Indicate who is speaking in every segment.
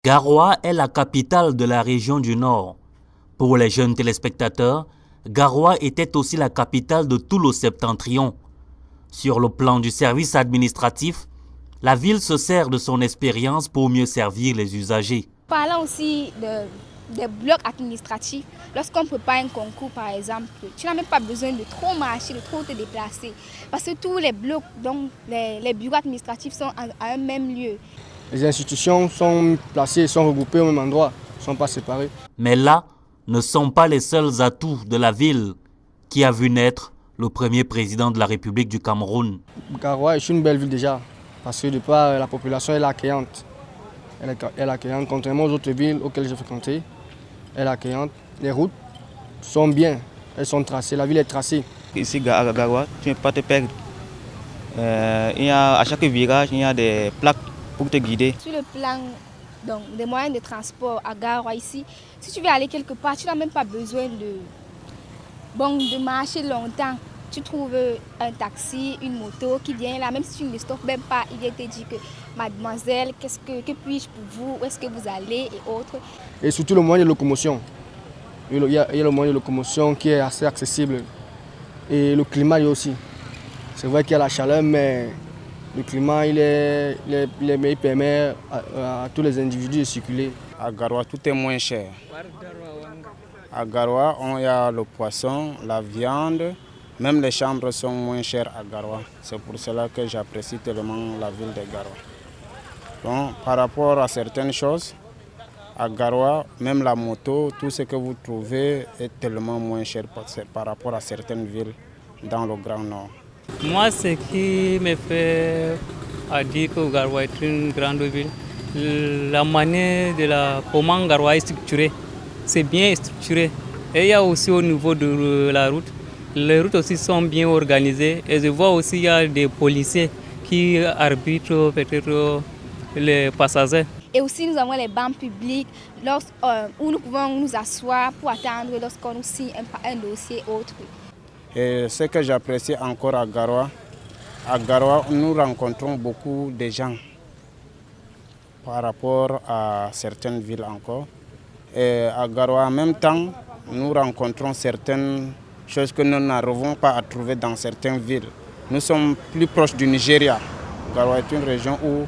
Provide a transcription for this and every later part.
Speaker 1: Garoua est la capitale de la région du Nord. Pour les jeunes téléspectateurs, Garoua était aussi la capitale de tout le septentrion. Sur le plan du service administratif, la ville se sert de son expérience pour mieux servir les usagers.
Speaker 2: Parlons aussi des blocs administratifs. Lorsqu'on prépare un concours, par exemple, tu n'as même pas besoin de trop marcher, de trop te déplacer. Parce que tous les blocs, donc les bureaux administratifs sont à un même lieu.
Speaker 3: Les institutions sont placées, sont regroupées au même endroit, ne sont pas séparées.
Speaker 1: Mais là, ne sont pas les seuls atouts de la ville qui a vu naître le premier président de la République du Cameroun.
Speaker 3: Garoua est une belle ville déjà, parce que de part la population est accueillante. Elle est accueillante, contrairement aux autres villes auxquelles j'ai fréquenté. Elle est accueillante. Les routes sont bien, elles sont tracées, la ville est tracée.
Speaker 4: Ici à Garoua, tu ne peux pas te perdre. À chaque virage, il y a des plaques pour te guider.
Speaker 2: Sur le plan des moyens de transport à Garoua ici, si tu veux aller quelque part, tu n'as même pas besoin de marcher longtemps. Tu trouves un taxi, une moto qui vient là, même si tu ne le stoppes même pas, il vient te dire que mademoiselle, que puis-je pour vous, où est-ce que vous allez et autres.
Speaker 3: Et surtout le moyen de locomotion. Il y a le moyen de locomotion qui est assez accessible. Et le climat aussi. C'est vrai qu'il y a la chaleur, mais le climat il permet à tous les individus de circuler.
Speaker 5: À Garoua, tout est moins cher. À Garoua, il y a le poisson, la viande, même les chambres sont moins chères à Garoua. C'est pour cela que j'apprécie tellement la ville de Garoua. Donc, par rapport à certaines choses, à Garoua, même la moto, tout ce que vous trouvez est tellement moins cher par rapport à certaines villes dans le Grand Nord.
Speaker 6: Moi, ce qui me fait dire que Garoua est une grande ville, la manière comment Garoua est structuré, c'est bien structuré. Et il y a aussi au niveau de la route, les routes aussi sont bien organisées. Et je vois aussi qu'il y a des policiers qui arbitrent peut-être les passagers.
Speaker 2: Et aussi nous avons les bancs publics où nous pouvons nous asseoir pour attendre lorsqu'on nous signe un dossier autre.
Speaker 5: Et ce que j'apprécie encore à Garoua, nous rencontrons beaucoup de gens par rapport à certaines villes encore. Et à Garoua, en même temps, nous rencontrons certaines choses que nous n'arrivons pas à trouver dans certaines villes. Nous sommes plus proches du Nigeria. Garoua est une région où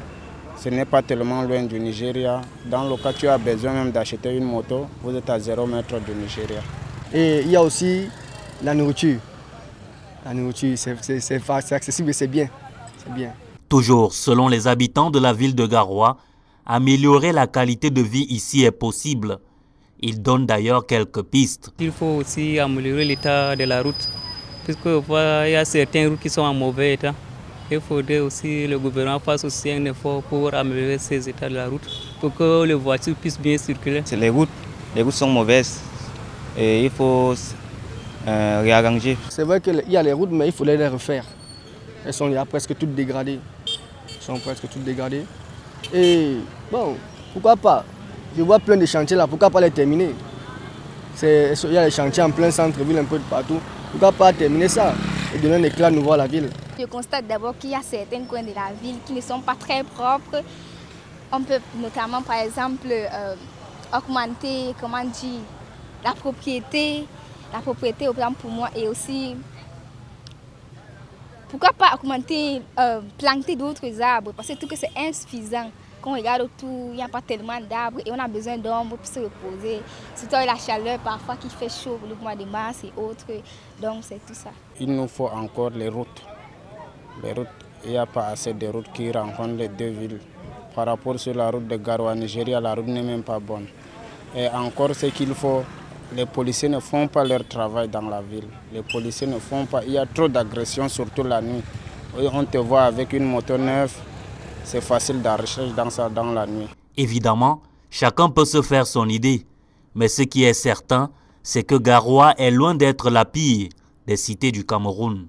Speaker 5: ce n'est pas tellement loin du Nigeria. Dans le cas où tu as besoin même d'acheter une moto, vous êtes à 0 mètre du Nigeria.
Speaker 3: Et il y a aussi la nourriture. La nourriture, c'est accessible et c'est bien.
Speaker 1: Toujours selon les habitants de la ville de Garoua, améliorer la qualité de vie ici est possible. Ils donnent d'ailleurs quelques pistes.
Speaker 6: Il faut aussi améliorer l'état de la route, puisqu'il y a certaines routes qui sont en mauvais état. Il faudrait aussi que le gouvernement fasse aussi un effort pour améliorer ces états de la route, pour que les voitures puissent bien circuler.
Speaker 4: Les routes sont mauvaises et il faut réarranger.
Speaker 3: C'est vrai qu'il y a les routes, mais il faudrait les refaire. Elles sont presque toutes dégradées. Et bon, pourquoi pas? Je vois plein de chantiers là, pourquoi pas les terminer? Il y a les chantiers en plein centre-ville, un peu de partout. Pourquoi pas terminer ça et donner un éclat nouveau à la ville?
Speaker 2: Je constate d'abord qu'il y a certains coins de la ville qui ne sont pas très propres. On peut notamment, par exemple, augmenter, la propriété, au plan pour moi, et aussi, pourquoi pas planter d'autres arbres, parce que tout que c'est insuffisant. Quand on regarde autour, il n'y a pas tellement d'arbres et on a besoin d'ombre pour se reposer. Surtout avec la chaleur parfois qui fait chaud le mois de mars et autres. Donc c'est tout ça.
Speaker 5: Il nous faut encore les routes. Il n'y a pas assez de routes qui rencontrent les deux villes. Par rapport sur la route de Garoua, Nigeria, la route n'est même pas bonne. Et encore ce qu'il faut, les policiers ne font pas leur travail dans la ville. Les policiers ne font pas. Il y a trop d'agressions, surtout la nuit. On te voit avec une moto neuve. C'est facile d'arracher dans la nuit.
Speaker 1: Évidemment, chacun peut se faire son idée. Mais ce qui est certain, c'est que Garoua est loin d'être la pire des cités du Cameroun.